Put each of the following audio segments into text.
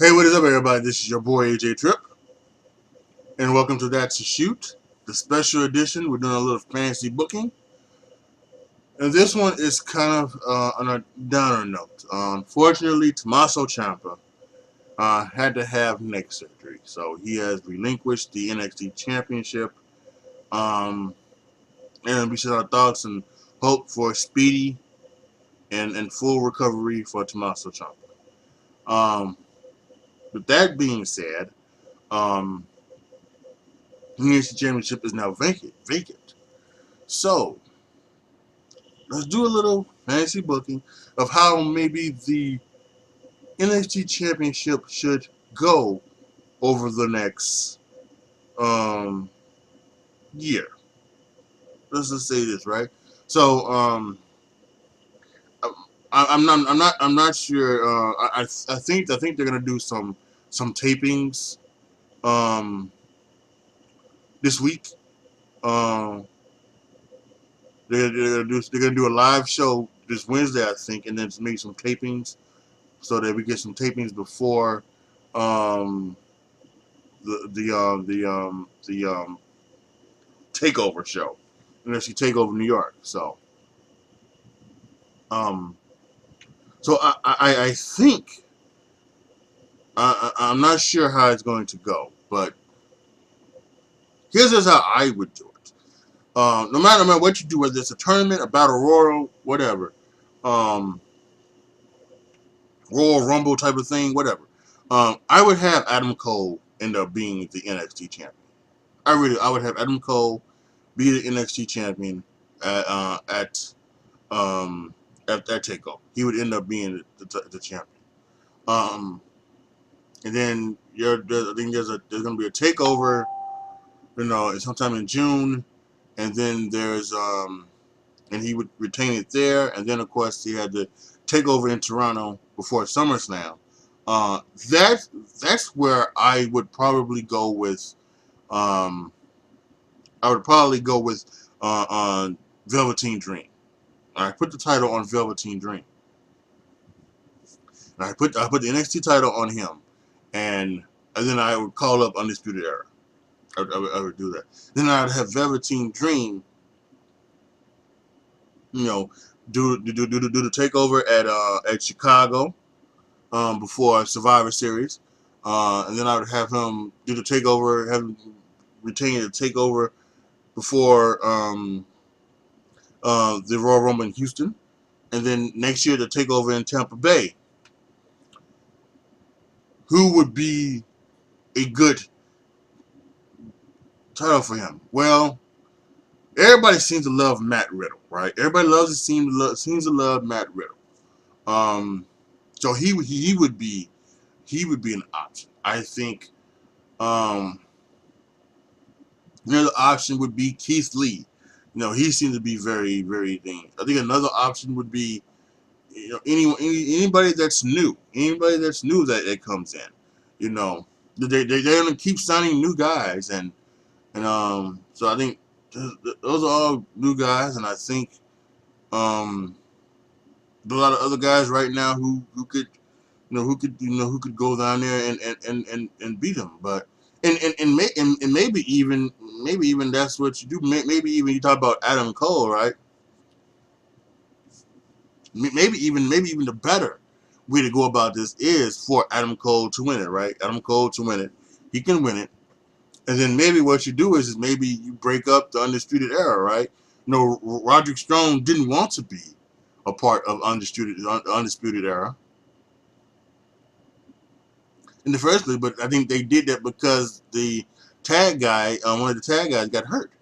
Hey, what is up, everybody? This is your boy AJ Trip, and welcome to That's a Shoot, the special edition. We're doing a little fancy booking, and this one is kind of on a downer note. Unfortunately, Tommaso Ciampa had to have neck surgery, so he has relinquished the NXT Championship. Um, and we send our thoughts and hope for a speedy and full recovery for Tommaso Ciampa. Um, with that being said, um, the NXT Championship is now vacant. So, let's do a little fancy booking of how maybe the NXT Championship should go over the next um, year. Let's just say this, right? So, I'm not sure. I think they're gonna do some tapings um, this week. Um, they're gonna do a live show this Wednesday, I think, and then make some tapings so that we get some tapings before um, the takeover show, and actually take over New York. Um, so I think I'm not sure how it's going to go, but here's just how I would do it. No matter what you do, whether it's a tournament, a battle royal, whatever, um, Royal Rumble type of thing, whatever. I would have Adam Cole end up being the NXT champion. I would have Adam Cole be the NXT champion um, at Takeover. He would end up being the champion. Um, and then I think there's going to be a Takeover, sometime in June, and then and he would retain it there, and then of course he had the Takeover in Toronto before SummerSlam. Uh, that that's where I would probably go with. Um, I would probably go with on Velveteen Dream. I put the title on Velveteen Dream. And I put the NXT title on him, and then I would call up Undisputed Era. I would do that. Then I'd have Velveteen Dream, you know, do the takeover at Chicago before Survivor Series, and then I would have him do the takeover, have him retain the takeover before the Royal Rumble in Houston, and then next year the takeover in Tampa Bay. Who would be a good title for him? Well, everybody seems to love Matt Riddle, right? Everybody seems to love Matt Riddle. Um, so he would be an option. I think another option would be Keith Lee. He seems to be very very dangerous. I think another option would be anybody that's new, that comes in. You know, they're gonna keep signing new guys, and so I think those are all new guys, and I think there's a lot of other guys right now who could who could go down there and beat him, but and maybe even that's what you do. Maybe even you talk about Adam Cole, right? Maybe even the better way to go about this is for Adam Cole to win it, right? Adam Cole to win it. He can win it. And then maybe what you do is maybe you break up the Undisputed Era, right? Roderick Strong didn't want to be a part of Undisputed Era in the first place, but I think they did that because the tag guy, one of the tag guys, got hurt,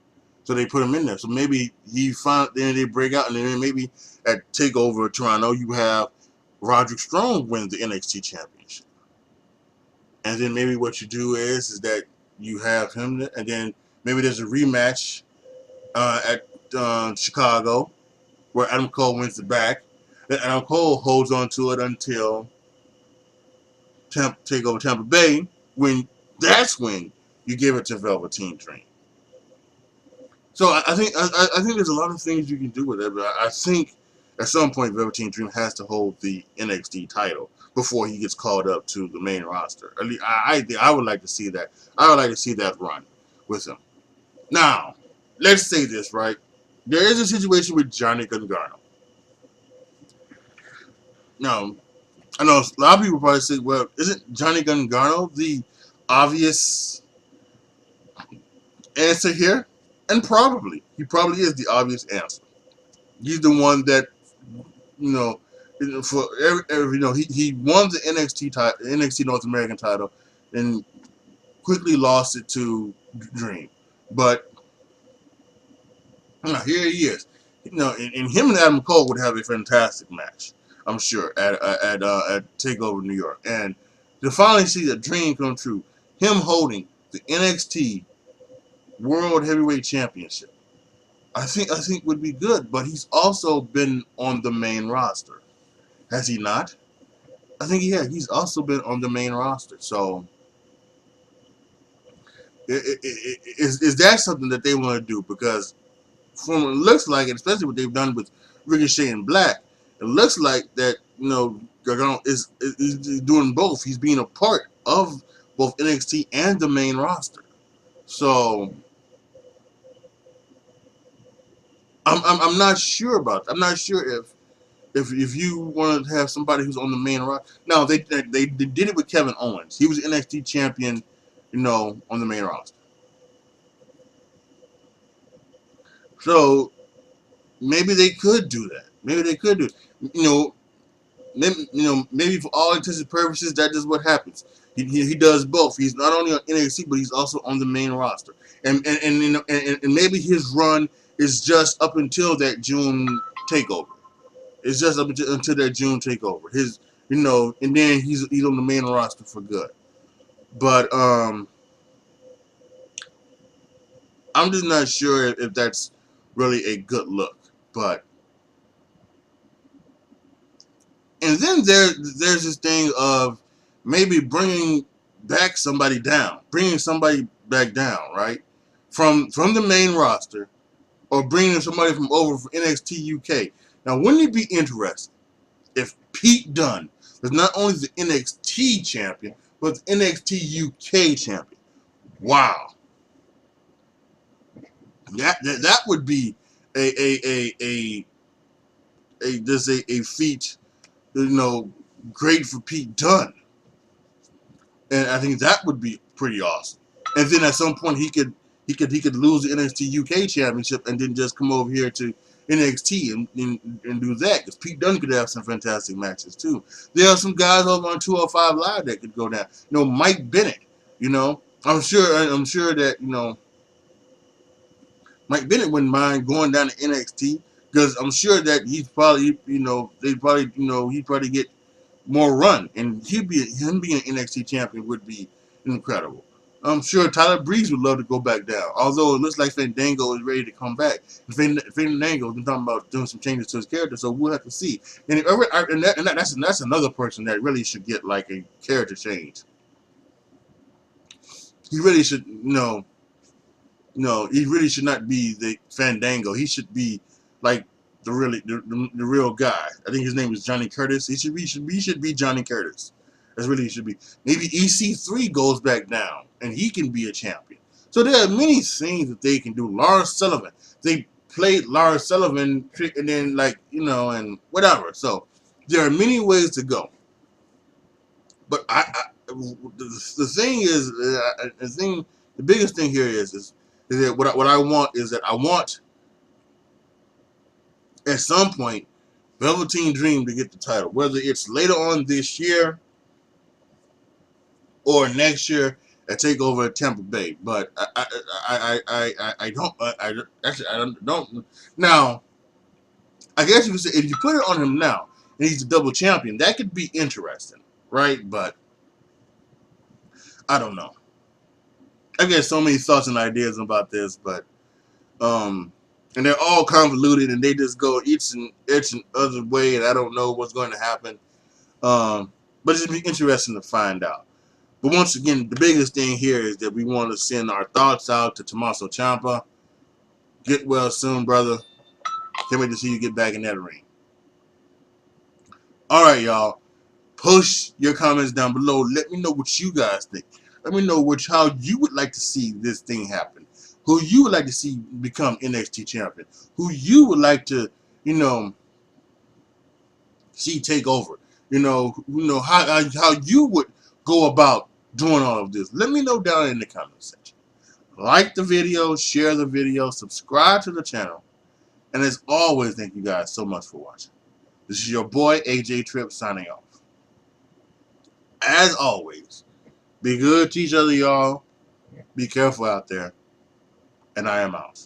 so they put him in there. So maybe then they break out, and then maybe at Takeover Toronto, you have Roderick Strong win the NXT Championship, and then maybe what you do is that you have him, and then maybe there's a rematch at Chicago where Adam Cole wins the back. Then Adam Cole holds on to it until Takeover Tampa Bay, that's when you give it to Velveteen Dream. So I think there's a lot of things you can do with it, but I think at some point Velveteen Dream has to hold the NXT title. before he gets called up to the main roster. At least I would like to see that. I would like to see that run with him. Now, let's say this, right? There is a situation with Johnny Gargano. Now, I know a lot of people probably say, well, isn't Johnny Gargano the obvious answer here? And probably. He probably is the obvious answer. He's the one that, you know, for every he won the NXT North American title and quickly lost it to Dream. But here he is. And him and Adam Cole would have a fantastic match, I'm sure, at Takeover New York. And to finally see the dream come true, him holding the NXT World Heavyweight Championship, I think would be good. But he's also been on the main roster, has he not? I think he's also been on the main roster. So is that something that they want to do? Because from what it looks like, and especially what they've done with Ricochet and Black, it looks like that Gargano is doing both. He's being a part of both NXT and the main roster. So I'm not sure about that. I'm not sure if you want to have somebody who's on the main roster. No, they did it with Kevin Owens. He was NXT champion, on the main roster. So maybe they could do that. Maybe they could do it. Maybe for all intents and purposes, that is what happens. He does both. He's not only on NXT, but he's also on the main roster. And maybe his run is just up until that June takeover. It's just up until that June takeover. And then he's on the main roster for good. But I'm just not sure if that's really a good look. But and then there's this thing of maybe bringing somebody back down, right, from the main roster, or bringing somebody from over from NXT UK. Now, wouldn't it be interesting if Pete Dunne was not only the NXT champion, but the NXT UK champion? Wow, that would be a feat, great for Pete Dunne. And I think that would be pretty awesome. And then at some point he could lose the NXT UK championship and then just come over here to NXT and do that, because Pete Dunne could have some fantastic matches too. There are some guys over on 205 Live that could go down. Mike Bennett. I'm sure that Mike Bennett wouldn't mind going down to NXT, because I'm sure that he's probably he'd probably get more run, and him being an NXT champion would be incredible. I'm sure Tyler Breeze would love to go back down, although it looks like Fandango is ready to come back. Fandango has been talking about doing some changes to his character, so we'll have to see. That's another person that really should get like a character change. He really should he really should not be the Fandango. He should be like the real guy. I think his name is Johnny Curtis. He should be Johnny Curtis. That's really he should be. Maybe EC3 goes back down and he can be a champion. So there are many things that they can do. Lars Sullivan. They played Lars Sullivan and then and whatever. So there are many ways to go. But the thing is, the biggest thing here is that what I want is that I want at some point Velveteen Dream to get the title, whether it's later on this year or next year at Takeover at Tampa Bay. But I don't now. I guess you could say if you put it on him now and he's a double champion, that could be interesting, right? But I don't know. I get so many thoughts and ideas about this, but and they're all convoluted and they just go each and other way, and I don't know what's going to happen. But it'd be interesting to find out. But once again, the biggest thing here is that we want to send our thoughts out to Tommaso Ciampa. Get well soon, brother. Can't wait to see you get back in that ring. All right, y'all. Push your comments down below. Let me know what you guys think. Let me know how you would like to see this thing happen. Who you would like to see become NXT champion. Who you would like to, see take over. How you would go about doing all of this. Let me know down in the comment section. Like the video, share the video, subscribe to the channel. And as always, thank you guys so much for watching. This is your boy, AJ Tripp, signing off. As always, be good to each other, y'all. Be careful out there. And I am out.